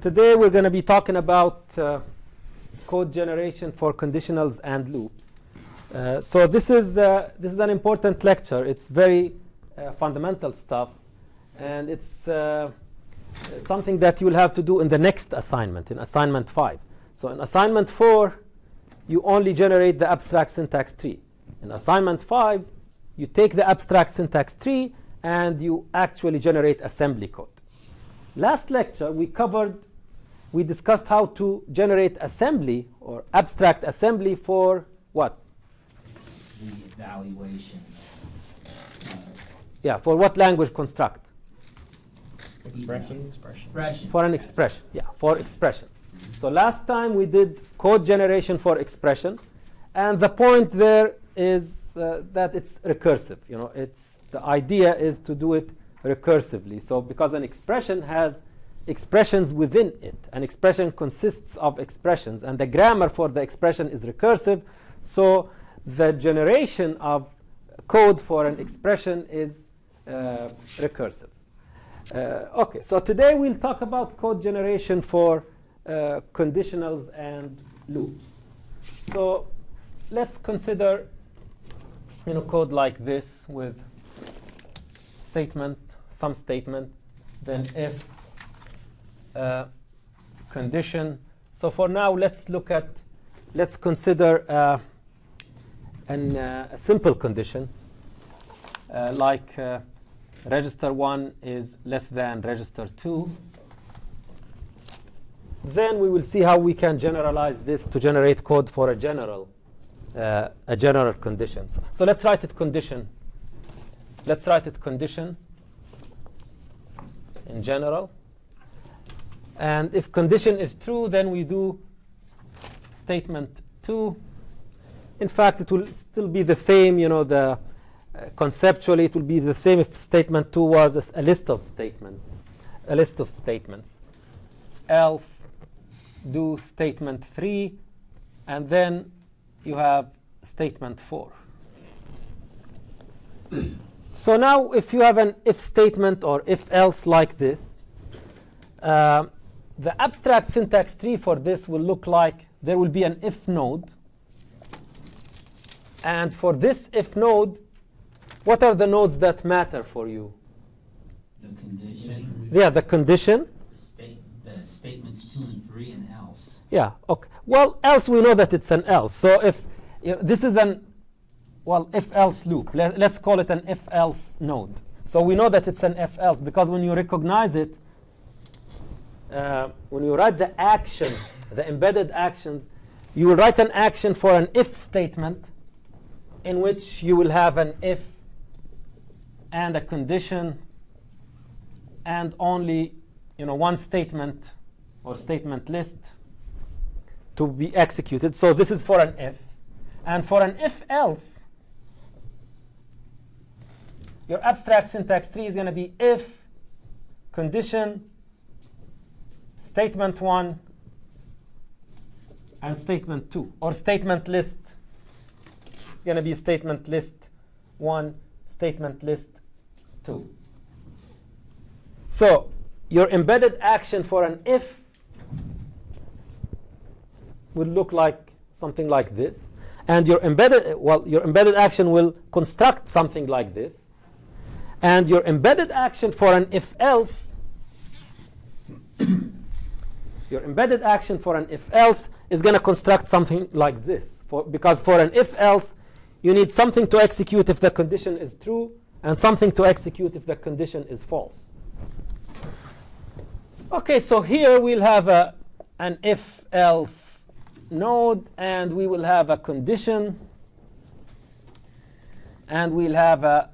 Today we're going to be talking about code generation for conditionals and loops. So this is an important lecture. It's very fundamental stuff, and it's something that you will have to do in the next assignment, in assignment 5. So in assignment 4, you only generate the abstract syntax tree. In assignment 5, you take the abstract syntax tree and you actually generate assembly code. Last lecture, we discussed how to generate assembly or abstract assembly for what? The evaluation. Yeah, for what language construct? Expression. For an expression. Yeah, for expressions. So last time we did code generation for expression, and the point there is that it's recursive. You know, the idea is to do it recursively. So because an expression has expressions within it, an expression consists of expressions, and the grammar for the expression is recursive. So the generation of code for an expression is recursive. Okay, so today we'll talk about code generation for conditionals and loops. So let's consider code like this with statement, some statement, then if condition. So for now, let's consider a simple condition like register 1 is less than register 2. Then we will see how we can generalize this to generate code for a general condition. So let's write it condition. Let's write it condition in general. And if condition is true, then we do statement 2. In fact, it will still be the same, conceptually it will be the same if statement 2 was a list of statements. Else do statement 3, and then you have statement 4. So now if you have an if statement or if else like this, the abstract syntax tree for this will look like there will be an if node. And for this if node, what are the nodes that matter for you? The condition. Yeah, the condition. The statements 2 and 3 and else. Yeah, okay. Well, else we know that it's an else. So if this is an if-else loop. Let's call it an if-else node. So we know that it's an if-else because when you recognize it, when you write the action, the embedded actions, you will write an action for an if statement in which you will have an if and a condition and only one statement or statement list to be executed. So this is for an if. And for an if-else, your abstract syntax tree is going to be if, condition, statement 1, and statement 2. Or statement list. It's going to be statement list 1, statement list 2. So your embedded action for an if will look like something like this. And your embedded action will construct something like this. And your embedded action for an if-else, is going to construct something like this. Because for an if-else, you need something to execute if the condition is true, and something to execute if the condition is false. Okay, so here we'll have an if-else node, and we will have a condition, and we'll have a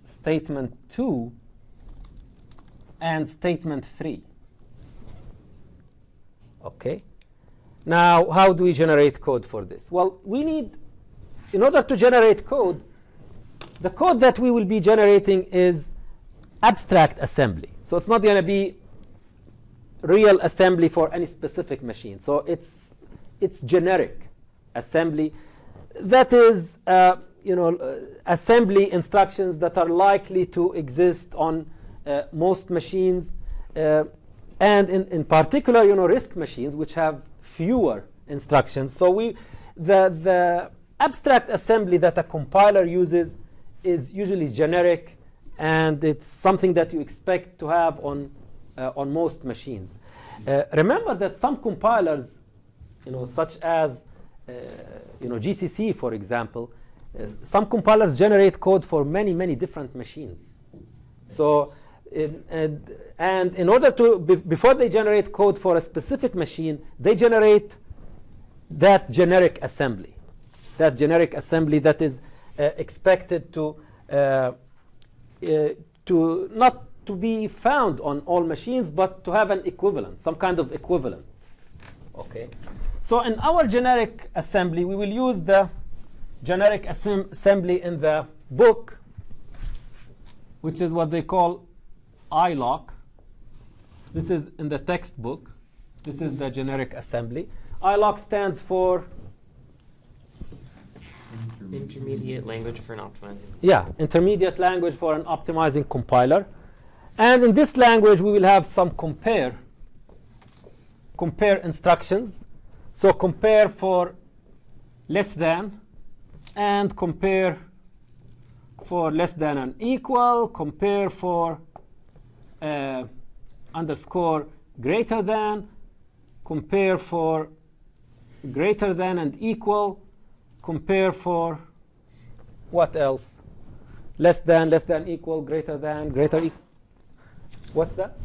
statement 2 and statement 3. Okay. Now, how do we generate code for this? Well, we need, in order to generate code, the code that we will be generating is abstract assembly. So it's not going to be real assembly for any specific machine. So it's generic assembly. That is, assembly instructions that are likely to exist on most machines. And in particular, RISC machines, which have fewer instructions. So the abstract assembly that a compiler uses is usually generic, and it's something that you expect to have on most machines. Remember that some compilers, such as GCC, for example, some compilers generate code for many different machines. So, and in order to, before they generate code for a specific machine, they generate that generic assembly. That generic assembly that is expected to not to be found on all machines, but to have an equivalent, some kind of equivalent. Okay. So in our generic assembly, we will use the generic assembly in the book, which is what they call iloc. This is in the textbook. This is the generic assembly. iloc stands for Intermediate language for an optimizing. Yeah, intermediate language for an optimizing compiler. And in this language, we will have some compare instructions. So compare for less than, and compare for less than and equal, compare for underscore greater than, compare for greater than and equal, compare for what else? Less than, equal, greater than, greater equal. What's that?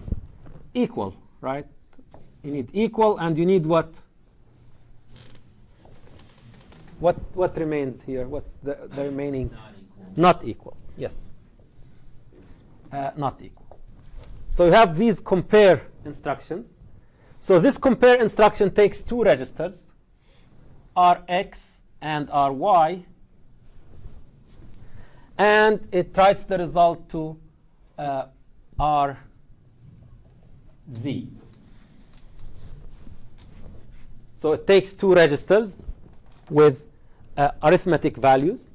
Equal, right? You need equal, and you need what? What remains here? What's the remaining? Not equal. Not equal. Yes. Not equal. So you have these compare instructions. So this compare instruction takes two registers, Rx and Ry, and it writes the result to Rz. So it takes two registers with arithmetic values,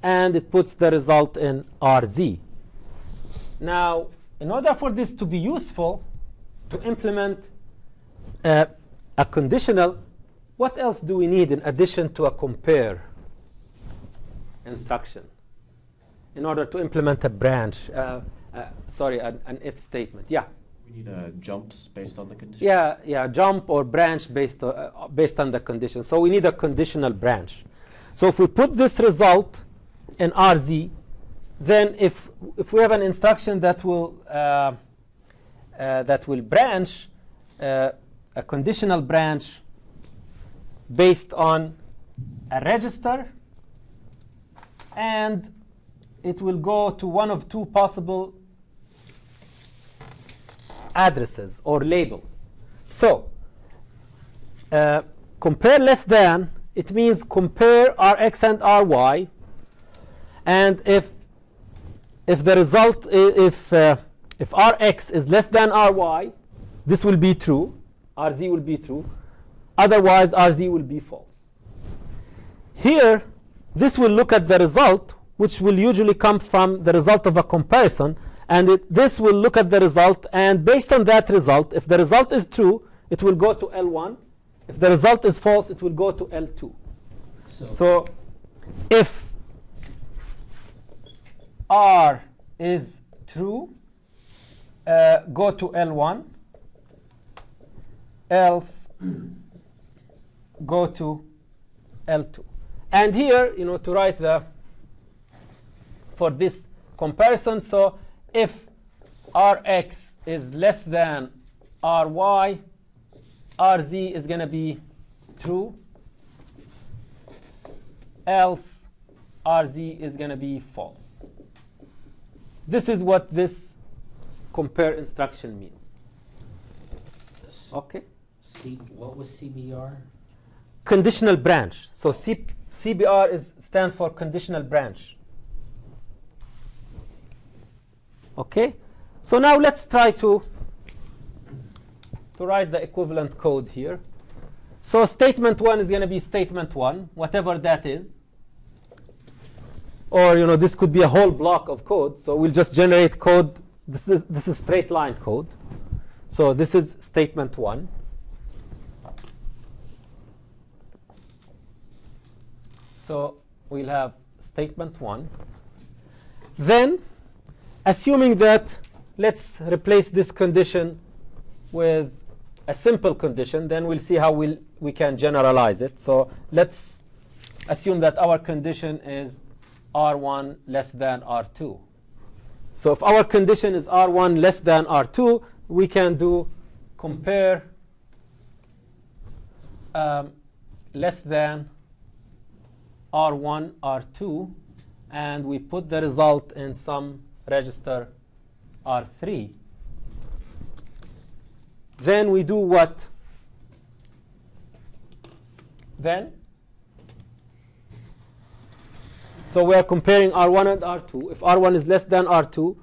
and it puts the result in Rz. Now, in order for this to be useful, to implement a conditional, what else do we need in addition to a compare instruction in order to implement a branch? An if statement. Yeah. We need jumps based on the condition. Yeah, jump or branch based on the condition. So we need a conditional branch. So if we put this result in Rz, then if we have an instruction that will branch a conditional branch based on a register, and it will go to one of two possible addresses or labels. So compare less than, it means compare Rx and Ry, and if the result if Rx is less than Ry, this will be true, Rz will be true. Otherwise, Rz will be false. Here, this will look at the result, which will usually come from the result of a comparison, and this will look at the result, and based on that result, if the result is true, it will go to L1. If the result is false, it will go to L2. So if R is true, go to L1, else go to L2. And here, to write for this comparison, so if Rx is less than Ry, Rz is going to be true, else Rz is going to be false. This is what this compare instruction means. Okay? What was CBR? Conditional branch. So CBR stands for conditional branch. Okay? So now let's try to write the equivalent code here. So statement 1 is going to be statement 1, whatever that is. Or this could be a whole block of code. So we'll just generate code. This is straight line code. So this is statement 1. So we'll have statement 1. Then, assuming that, let's replace this condition with a simple condition, then we'll see how we can generalize it. So let's assume that our condition is R1 less than R2. So if our condition is R1 less than R2, we can do compare less than R1, R2, and we put the result in some register R3. Then we do what? Then? So we are comparing R1 and R2. If R1 is less than R2,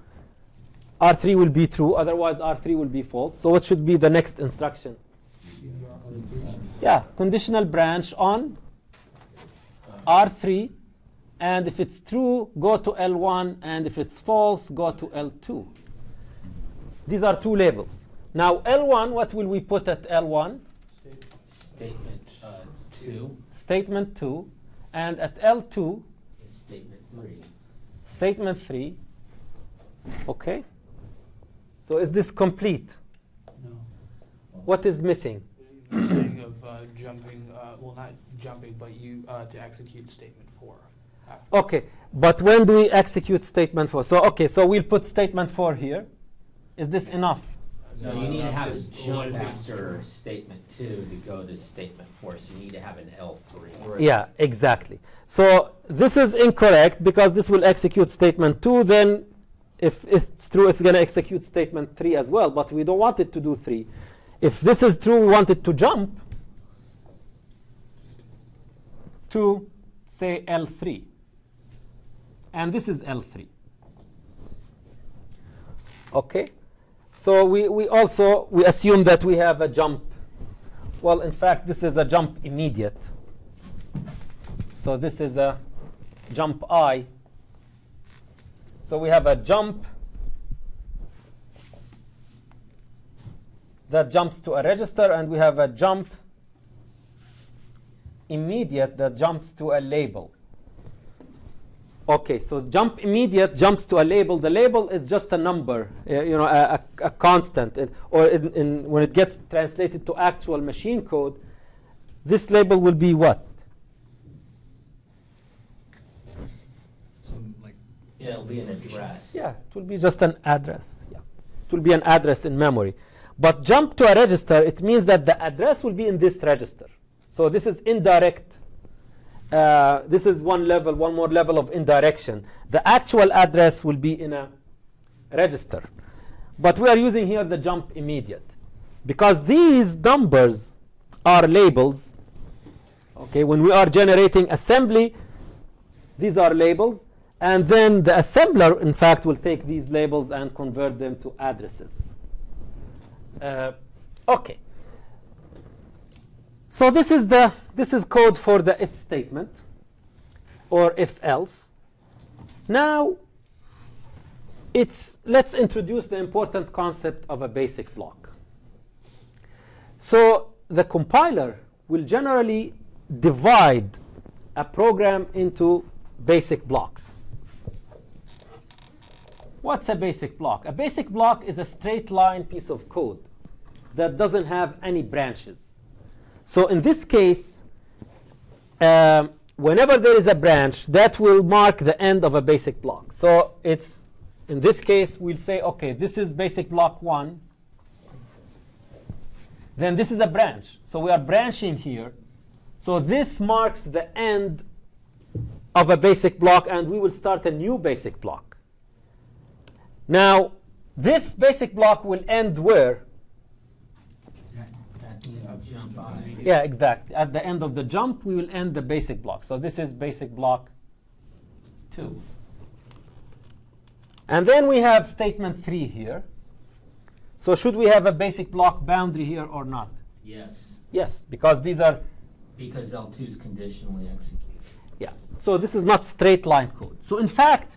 R3 will be true. Otherwise, R3 will be false. So what should be the next instruction? Yeah, conditional branch on R3. And if it's true, go to L1. And if it's false, go to L2. These are two labels. Now, L1, what will we put at L1? Statement 2. Statement 2. And at L2? Is statement 3. Statement 3. OK. So is this complete? No. What is missing? You're saying of jumping, well, not jumping, but you to execute statement 4. OK. But when do we execute statement 4? So OK, so we'll put statement 4 here. Is this enough? So you need to have a jump after statement 2 to go to statement 4. So you need to have an L3. Yeah, exactly. So this is incorrect because this will execute statement 2. Then if it's true, it's going to execute statement 3 as well. But we don't want it to do 3. If this is true, we want it to jump to, say, L3. And this is L3. OK? So we assume that we have a jump. Well, in fact, this is a jump immediate. So this is a jump I. So we have a jump that jumps to a register, and we have a jump immediate that jumps to a label. OK, so jump immediate jumps to a label. The label is just a number, a constant. When it gets translated to actual machine code, this label will be what? Yeah, it'll be an address. Yeah, it will be just an address. Yeah, it will be an address in memory. But jump to a register, it means that the address will be in this register. So this is indirect. This is one more level of indirection. The actual address will be in a register. But we are using here the jump immediate. Because these numbers are labels. Okay, when we are generating assembly, these are labels. And then the assembler, in fact, will take these labels and convert them to addresses. OK. So this is code for the if statement, or if else. Now, let's introduce the important concept of a basic block. So the compiler will generally divide a program into basic blocks. What's a basic block? A basic block is a straight line piece of code that doesn't have any branches. So in this case, whenever there is a branch, that will mark the end of a basic block. So in this case, we'll say, OK, this is basic block 1. Then this is a branch. So we are branching here. So this marks the end of a basic block, and we will start a new basic block. Now, this basic block will end where? At the end of jump I. Yeah, exactly. At the end of the jump, we will end the basic block. So this is basic block 2. And then we have statement 3 here. So should we have a basic block boundary here or not? Yes. Yes, because these are. Because L2 is conditionally executed. Yeah. So this is not straight line code. So in fact,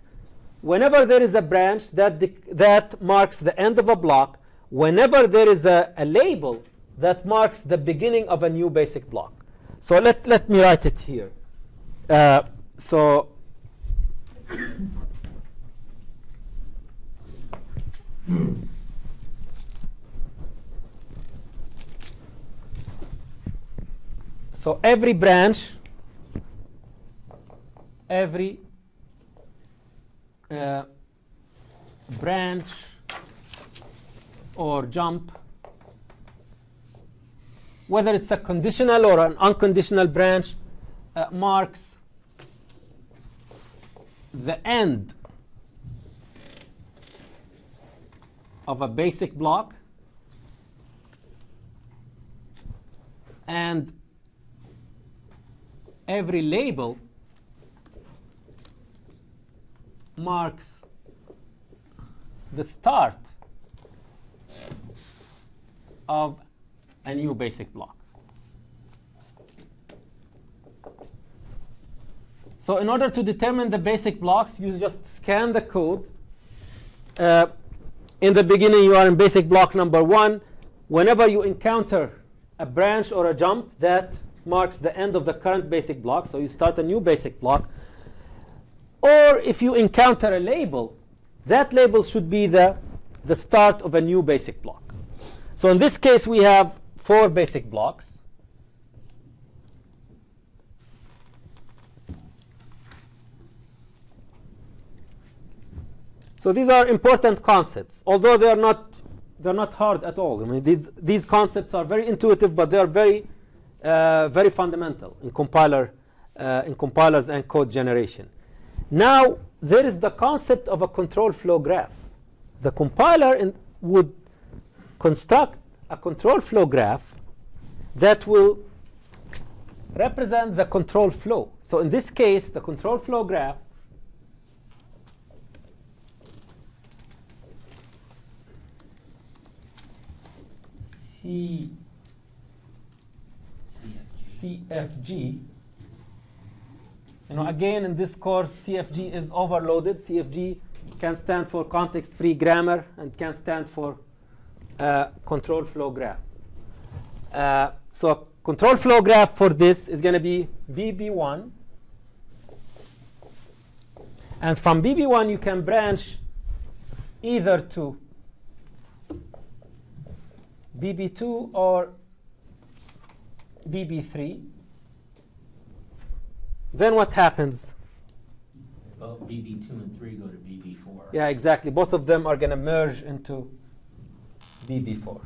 whenever there is a branch that marks the end of a block, whenever there is a label that marks the beginning of a new basic block. So let me write it here. So every branch, branch or jump, whether it's a conditional or an unconditional branch, marks the end of a basic block, and every label marks the start of a new basic block. So in order to determine the basic blocks, you just scan the code. In the beginning, you are in basic block number 1. Whenever you encounter a branch or a jump, that marks the end of the current basic block. So you start a new basic block. Or if you encounter a label, that label should be the start of a new basic block. So in this case, we have 4 basic blocks. So these are important concepts, although they're not hard at all. I mean, these concepts are very intuitive, but they are very fundamental in compilers and code generation. Now there is the concept of a control flow graph. The compiler would construct a control flow graph that will represent the control flow. So in this case, the control flow graph CFG. Again, in this course, CFG is overloaded. CFG can stand for context-free grammar and can stand for control flow graph. So a control flow graph for this is going to be BB1. And from BB1, you can branch either to BB2 or BB3. Then what happens? Well, BB2 and 3 go to BB4. Yeah, exactly. Both of them are going to merge into BB4.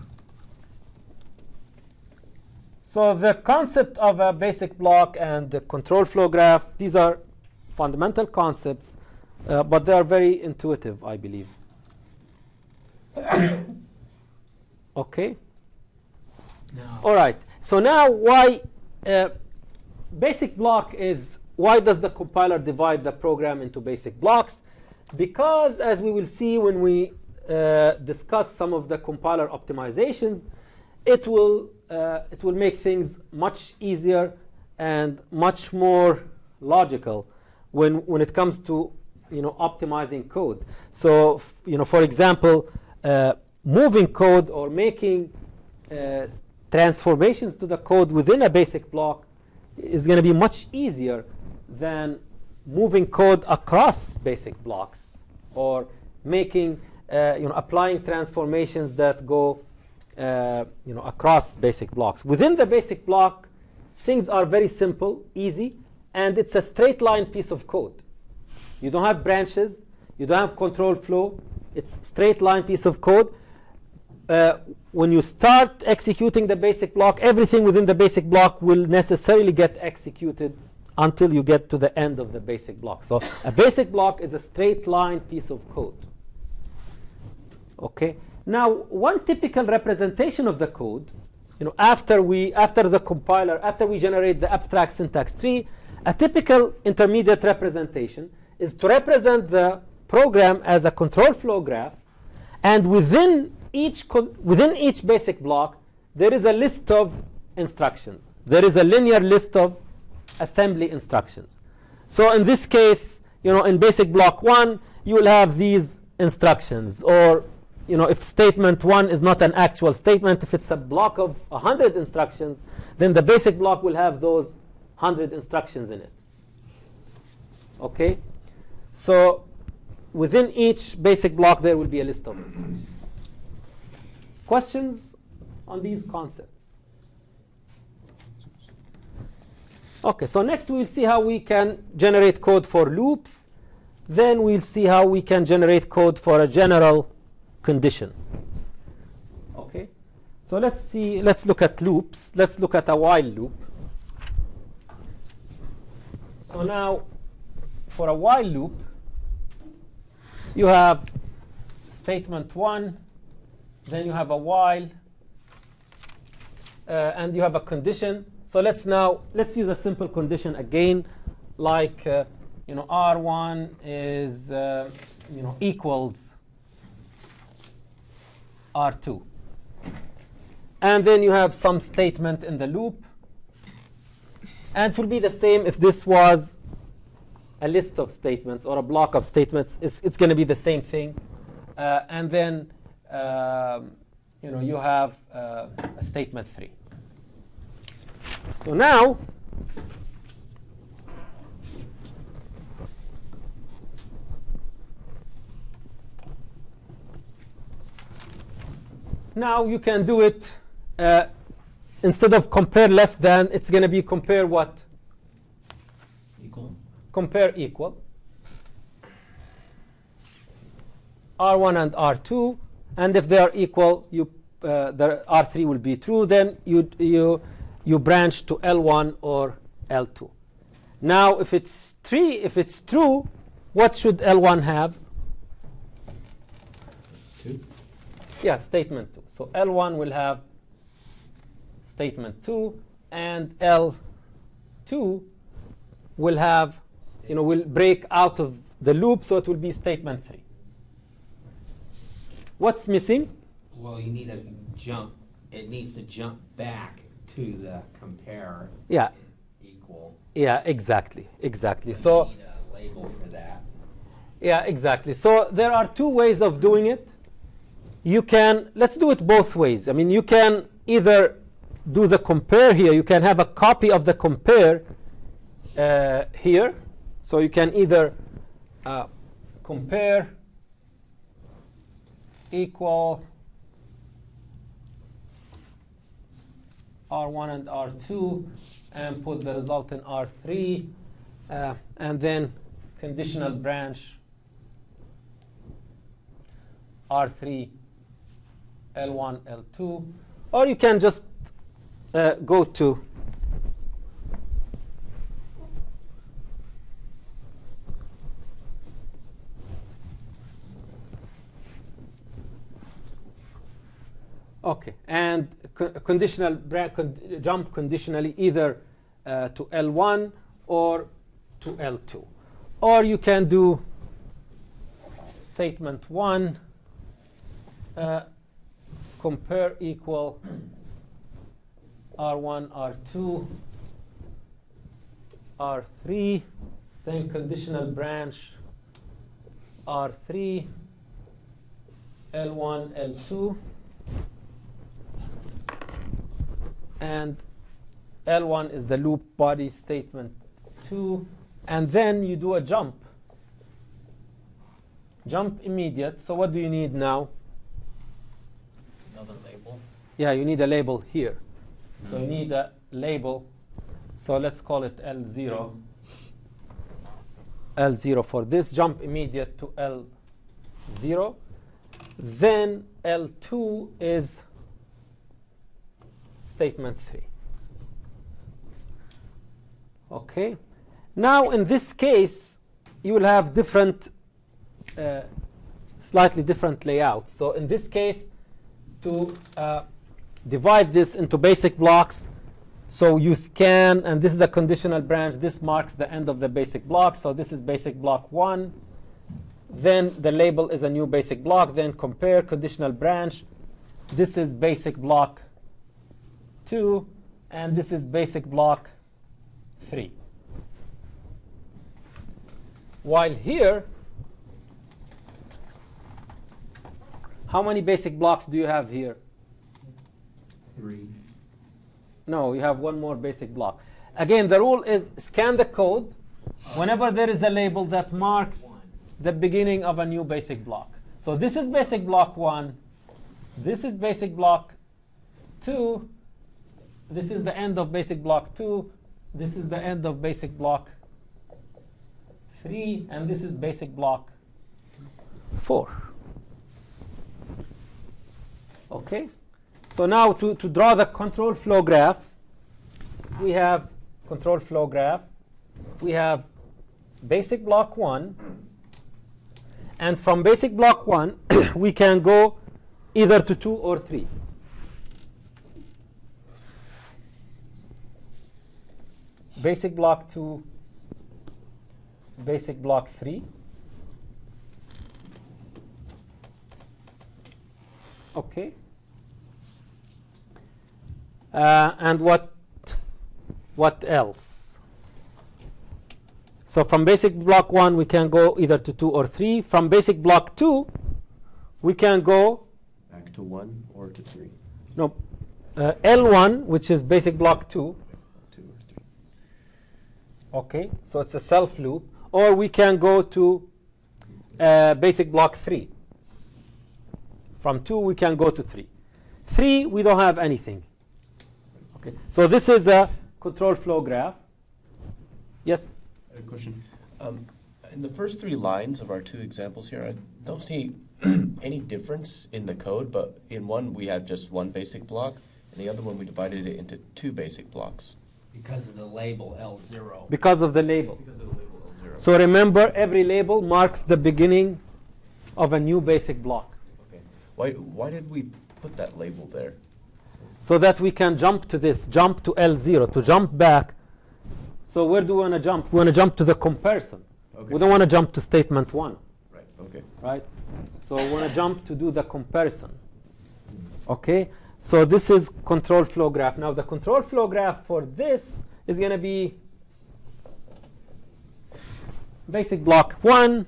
So the concept of a basic block and the control flow graph, these are fundamental concepts, but they are very intuitive, I believe. OK? No. All right. So now why basic block is, why does the compiler divide the program into basic blocks? Because as we will see when we discuss some of the compiler optimizations, it will make things much easier and much more logical when it comes to optimizing code. So for example, moving code or making transformations to the code within a basic block is going to be much easier than moving code across basic blocks or making applying transformations that go across basic blocks. Within the basic block, things are very simple, easy, and it's a straight line piece of code. You don't have branches, you don't have control flow. It's straight line piece of code. When you start executing the basic block, everything within the basic block will necessarily get executed until you get to the end of the basic block. So a basic block is a straight line piece of code. Okay. Now, one typical representation of the code, after we generate the abstract syntax tree, a typical intermediate representation is to represent the program as a control flow graph, and within each basic block, there is a list of instructions. There is a linear list of assembly instructions. So in this case, in basic block 1, you will have these instructions, or if statement 1 is not an actual statement, if it's a block of 100 instructions, then the basic block will have those 100 instructions in it. Okay? So within each basic block, there will be a list of instructions. Questions on these concepts? Okay, so next we'll see how we can generate code for loops. Then we'll see how we can generate code for a general condition. Okay, so let's look at loops. Let's look at a while loop. So now, for a while loop, you have statement 1, then you have a while, and you have a condition. So let's use a simple condition again, like R1 is equals R2, and then you have some statement in the loop, and it will be the same if this was a list of statements or a block of statements. It's going to be the same thing, and then you have a statement 3. So now you can do it instead of compare less than, it's going to be compare what? Equal. Compare equal. R1 and R2, and if they are equal, the R3 will be true. Then you branch to L1 or L2. Now, if it's true, what should L1 have? 2. Yeah, statement 2. So L1 will have statement 2, and L2 will have, will break out of the loop, so it will be statement 3. What's missing? Well, you need a jump. It needs to jump back to the compare Yeah. equal. Yeah, exactly. So So you need a label for that. yeah, exactly. So there are two ways of doing it. Let's do it both ways. I mean, you can either do the compare here. You can have a copy of the compare here. So you can either compare equal R1 and R2 and put the result in R3, and then conditional branch R3 L1 L2, or you can just go to and conditional jump conditionally either to L1 or to L2, or you can do statement 1 compare equal R1 R2 R3, then conditional branch R3 L1 L2, and L1 is the loop body statement 2, and then you do a jump immediate. So what do you need now? Another label. Yeah, you need a label here. So you need a label. So let's call it L0. L0 for this jump immediate to L0. Then L2 is statement 3. Okay. Now in this case, you will have different, slightly different layouts. So in this case, to divide this into basic blocks, so you scan, and this is a conditional branch. This marks the end of the basic block. So this is basic block 1. Then the label is a new basic block. Then compare conditional branch. This is basic block 2, and this is basic block 3. While here, How many basic blocks do you have here? 3. No, you have one more basic block. Again, the rule is scan the code whenever there is a label that marks the beginning of a new basic block. So this is basic block 1. This is basic block 2. This is the end of basic block 2. This is the end of basic block 3. And this is basic block 4. Okay? So now to draw the control flow graph, we have control flow graph. We have basic block 1. And from basic block 1, we can go either to 2 or 3. Basic block 2, basic block 3. Okay. And what else? So from basic block 1, we can go either to 2 or 3. From basic block 2, we can go back to 1 or to 3. No, L1, which is basic block 2. 2 or 3. Okay, so it's a self loop. Or we can go to basic block 3. From 2, we can go to 3. 3, we don't have anything. Okay, so this is a control flow graph. Yes? I have a question. In the first 3 lines of our 2 examples here, I don't see any difference in the code, but in one we have just 1 basic block, and the other one we divided it into 2 basic blocks. Because of the label L0. Because of the label. Because of the label L0. So remember, every label marks the beginning of a new basic block. Okay. Why did we put that label there? So that we can jump to this, jump to L0, to jump back. So where do we want to jump? We want to jump to the comparison. Okay. We don't want to jump to statement 1. Right. Okay. Right? So we want to jump to do the comparison. Okay? So this is control flow graph. Now the control flow graph for this is going to be basic block 1,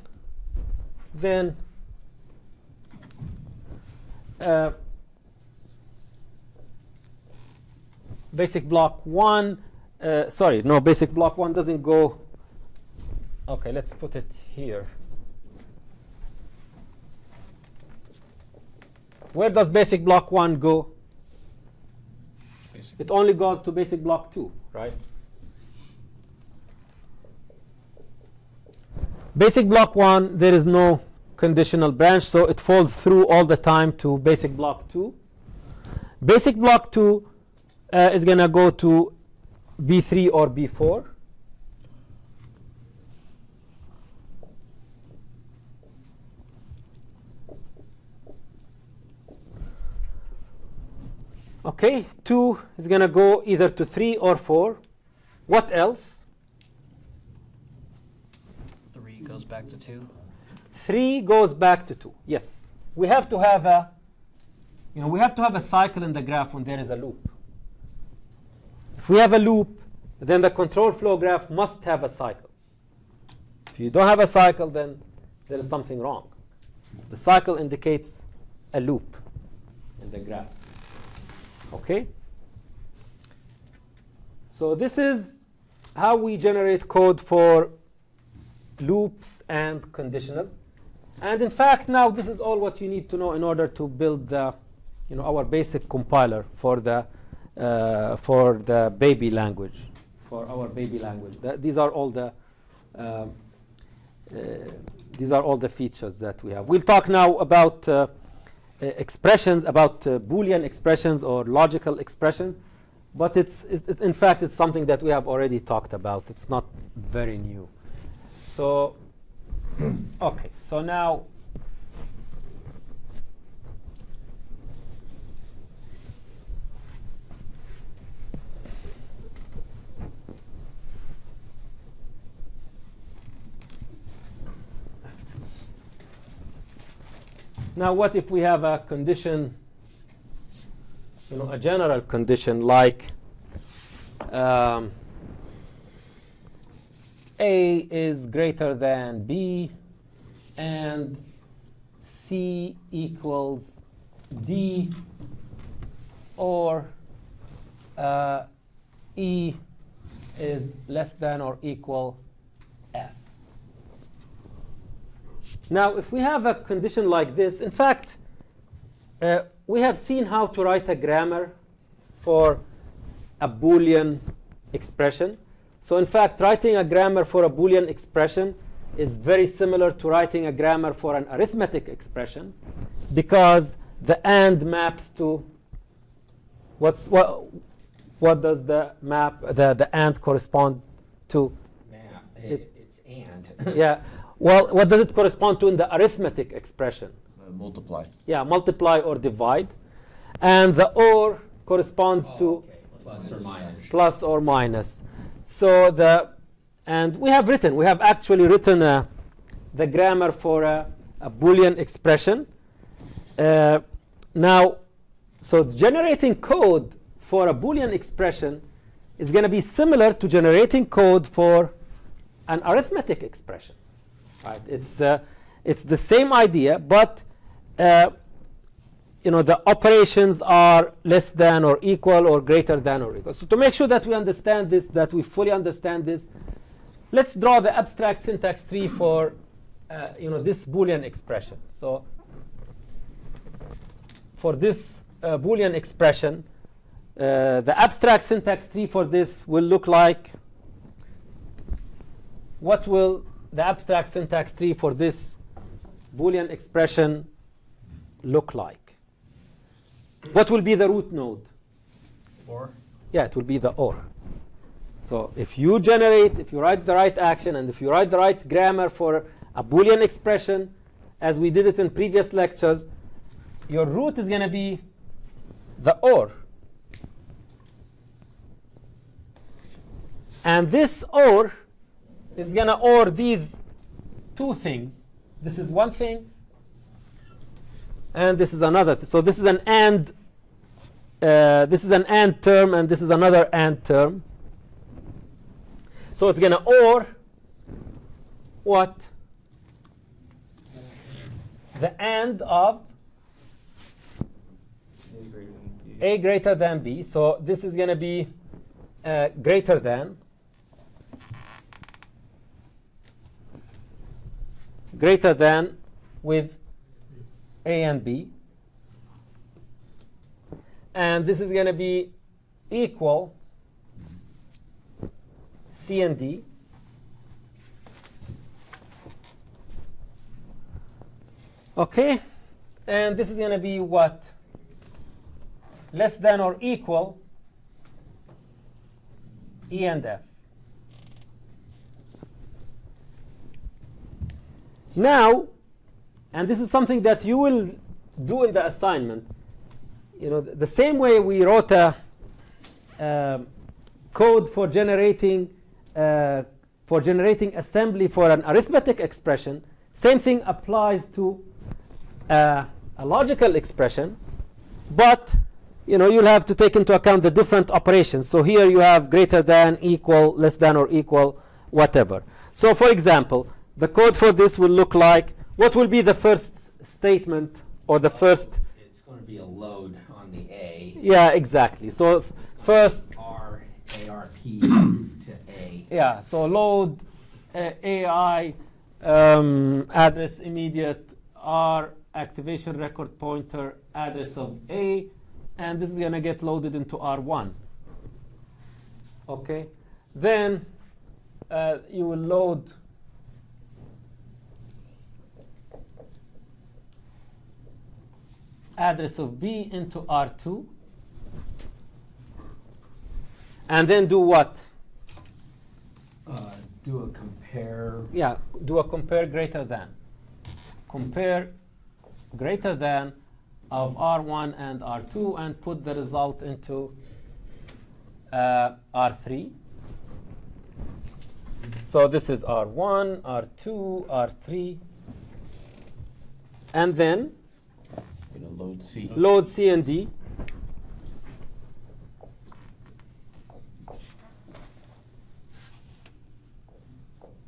then basic block 1. Sorry, no, basic block 1 doesn't go. Okay, let's put it here. Where does basic block 1 go? It only goes to basic block 2, right? Basic block 1, there is no conditional branch, so it falls through all the time to basic block 2. Basic block 2 is going to go to B3 or B4. Okay, 2 is going to go either to 3 or 4. What else? 3 goes back to 2. 3 goes back to 2. Yes. We have to have a we have to have a cycle in the graph when there is a loop. If we have a loop, then the control flow graph must have a cycle. If you don't have a cycle, then there is something wrong. The cycle indicates a loop in the graph. Okay? So this is how we generate code for loops and conditionals. And in fact, now this is all what you need to know in order to build the, our basic compiler for the baby language, for our baby language. These are all the features that we have. We'll talk now about expressions, about Boolean expressions or logical expressions, but in fact it's something that we have already talked about. It's not very new. So okay, so now what if we have a condition, a general condition like A is greater than B and C equals D, or E is less than or equal F. Now, if we have a condition like this, in fact, we have seen how to write a grammar for a Boolean expression. So in fact, writing a grammar for a Boolean expression is very similar to writing a grammar for an arithmetic expression, because the AND maps to what does the map, the AND correspond to? Map. It's and. Yeah. Well, what does it correspond to in the arithmetic expression? Multiply. Yeah, multiply or divide. And the OR corresponds to Okay. Plus or minus. plus or minus. So and we have actually written the grammar for a Boolean expression. Now, so generating code for a Boolean expression is going to be similar to generating code for an arithmetic expression. Right? It's the same idea, but the operations are less than or equal or greater than or equal. So to make sure that we understand this, that we fully understand this, let's draw the abstract syntax tree for this Boolean expression. So for this Boolean expression, the abstract syntax tree for this will look like. What will the abstract syntax tree for this Boolean expression look like? What will be the root node? Or? Yeah, it will be the OR. So if you write the right action, and if you write the right grammar for a Boolean expression, as we did it in previous lectures, your root is going to be the OR. And this OR is going to OR these two things. This is one thing, and this is another. So this is an AND. This is an AND term, and this is another AND term. So it's going to OR what? The AND of A greater than B. So this is going to be greater than. Greater than with A and B. And this is going to be equal C and D. Okay? And this is going to be what? Less than or equal E and F. Now, and this is something that you will do in the assignment, the same way we wrote a code for generating assembly for an arithmetic expression, same thing applies to a logical expression, but you'll have to take into account the different operations. So here you have greater than, equal, less than or equal, whatever. So for example, the code for this will look like, what will be the first statement or the first? It's going to be a load on the A. Yeah, exactly. So first, ARP to A. yeah, so load AI, address immediate, R, activation record pointer, address of A, and this is going to get loaded into R1. Okay? Then you will load address of B into R2. And then do what? Do a compare. Yeah, do a compare greater than. Compare greater than of R1 and R2 and put the result into R3. So this is R1, R2, R3. And then Load C. Load C and D.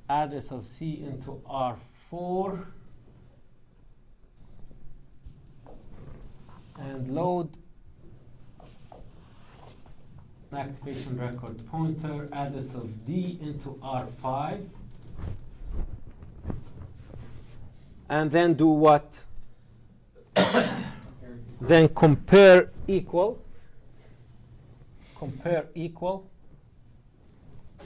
Address of C into R4. and load activation record pointer address of D into R5, and then do what? Then compare equal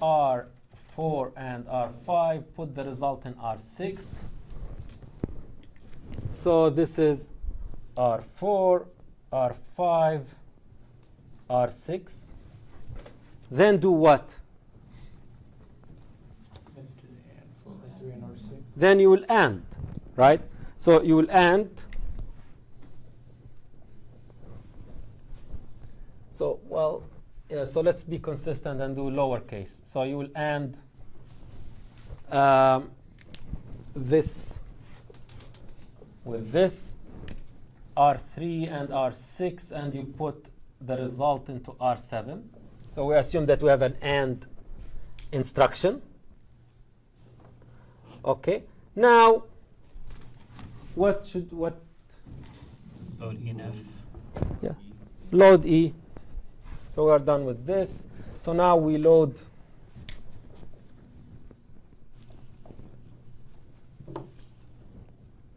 R4 and R5, put the result in R6. So this is R4, R5, R6. Then do what? Let's do the and. R3 and R6. Then you will AND, right? So you will AND. So, well, yeah, so let's be consistent and do lowercase. So you will AND this with this, R3 and R6, and you put the result into R7. So we assume that we have an AND instruction. Okay. Now, what? Load ENF. Yeah. Load E. So we are done with this. So now we load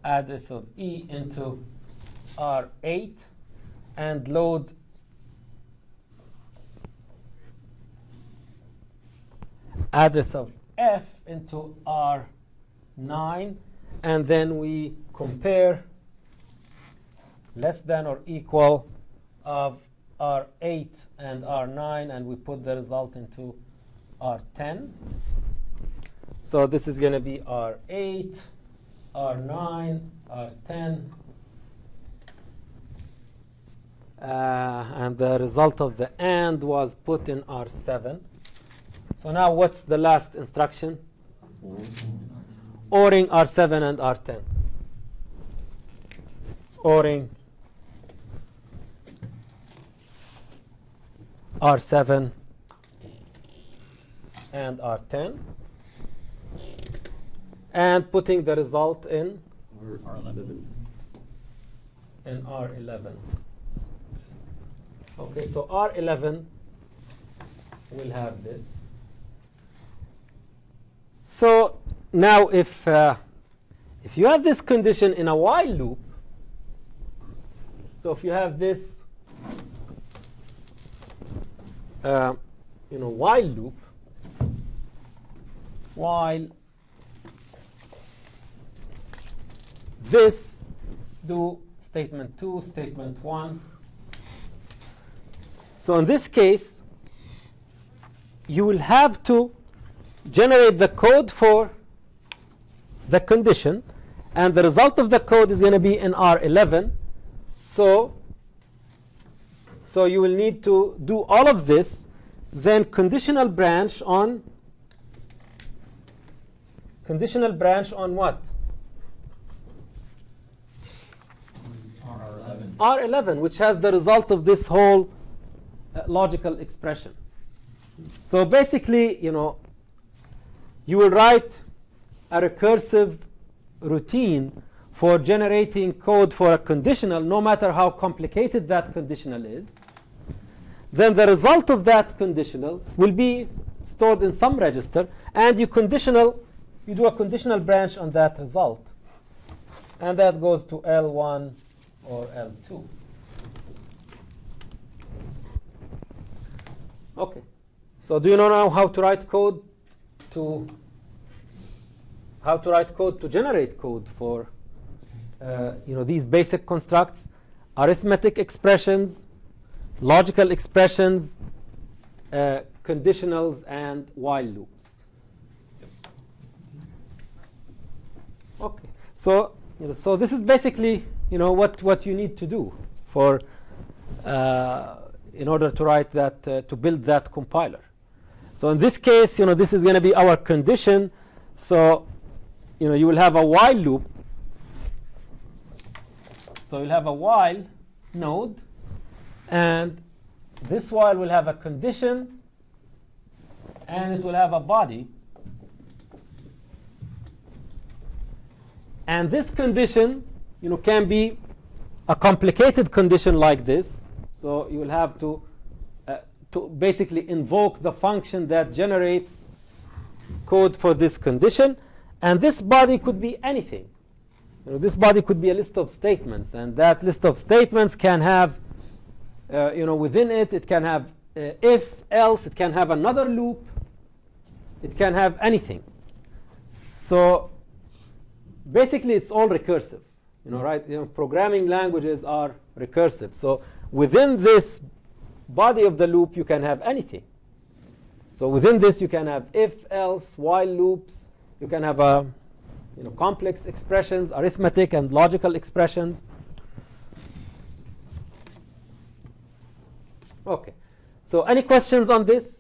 address of E into R8 and load address of F into R9, and then we compare less than or equal of R8 and R9, and we put the result into R10. So this is going to be R8, R9, R10. And the result of the AND was put in R7. So now what's the last instruction? ORing R7 and R10. ORing R7 and R10, and putting the result in R11. in R11. Okay, so R11 will have this. So now if you have this condition in a while loop, so if you have this while loop, while this, do statement 2, statement 1. So in this case, you will have to generate the code for the condition, and the result of the code is going to be in R11. So you will need to do all of this, then conditional branch on what? R11, which has the result of this whole logical expression. So basically, you will write a recursive routine for generating code for a conditional, no matter how complicated that conditional is. Then the result of that conditional will be stored in some register, and you do a conditional branch on that result, and that goes to L1 or L2. Okay. So do you know now how to write code to generate code for these basic constructs, arithmetic expressions, logical expressions, conditionals, and while loops? Okay. So so this is basically what you need to do for in order to write that to build that compiler. So in this case, this is going to be our condition. So you will have a while loop. So you'll have a while node, and this while will have a condition, and it will have a body. And this condition can be a complicated condition like this, so you will have to basically invoke the function that generates code for this condition. And this body could be anything. This body could be a list of statements, and that list of statements can have, within it, it can have if, else, it can have another loop, it can have anything. So basically, it's all recursive, right? Programming languages are recursive. So within this body of the loop, you can have anything. So within this, you can have if, else, while loops. You can have complex expressions, arithmetic and logical expressions. Okay. So any questions on this?